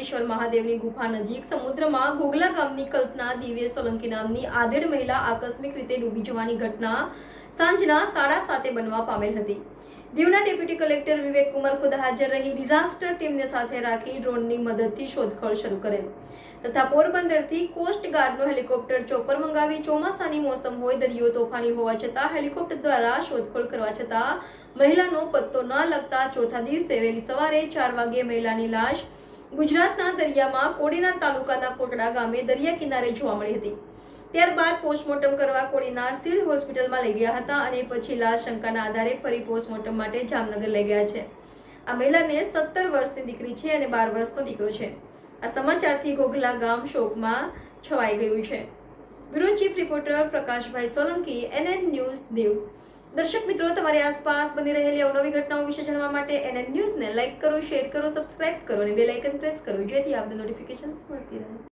મહાકાલેશ્વર મહાદેવની ગુફા નજીક સમુદ્રમાં ઘોઘલા ગામની કલ્પના દિવ્ય સોલંકી નામની આધેડ મહિલા આકસ્મિક રીતે ડૂબી જવાની ઘટના સાંજના 7:30 બનવા પામેલ હતી. દીવના ડેપ્યુટી કલેક્ટર વિવેક કુમાર ખુદ હાજર રહી ડિઝાસ્ટર ટીમને સાથે રાખી ડ્રોનની મદદથી શોધખોળ શરૂ કરેલ તથા પોરબંદરથી કોસ્ટ ગાર્ડનું હેલિકોપ્ટર ચોપર મંગાવી ચોમાસાની મોસમ હોય દરિયો તોફાની હોવા છતાં હેલિકોપ્ટર દ્વારા શોધખોળ કરવા છતાં મહિલાનો પત્તો ન લગતા ચોથા દિવસે વહેલી સવારે 4 વાગ્યે મહિલાની લાશ ગુજરાતના દરિયામાં કોડીનાર તાલુકાના કોટડા ગામે દરિયા કિનારે જોવા મળી હતી. ત્યારબાદ પોસ્ટમોર્ટમ કરવા કોડીનાર સિવિલ હોસ્પિટલમાં લઈ ગયા હતા અને પછી લાશ શંકાના આધારે ફરી પોસ્ટમોર્ટમ માટે જામનગર લઈ ગયા છે. આ મહિલાને 17 વર્ષની દીકરી છે અને 12 વર્ષનો દીકરો છે. આ સમાચારથી ઘોઘલા ગામ શોકમાં છવાઈ ગયું છે. Bureau chief reporter Prakashbhai Solanki, NN news Diu. દર્શક મિત્રો, તમારી આસપાસ બની રહેલી અવનવી ઘટનાઓ વિશે જાણવા માટે NN ન્યૂઝને લાઇક કરો, શેર કરો, સબસ્ક્રાઇબ કરો અને બેલ આઇકન પ્રેસ કરો જેથી આપને નોટિફિકેશન્સ મળતી રહે.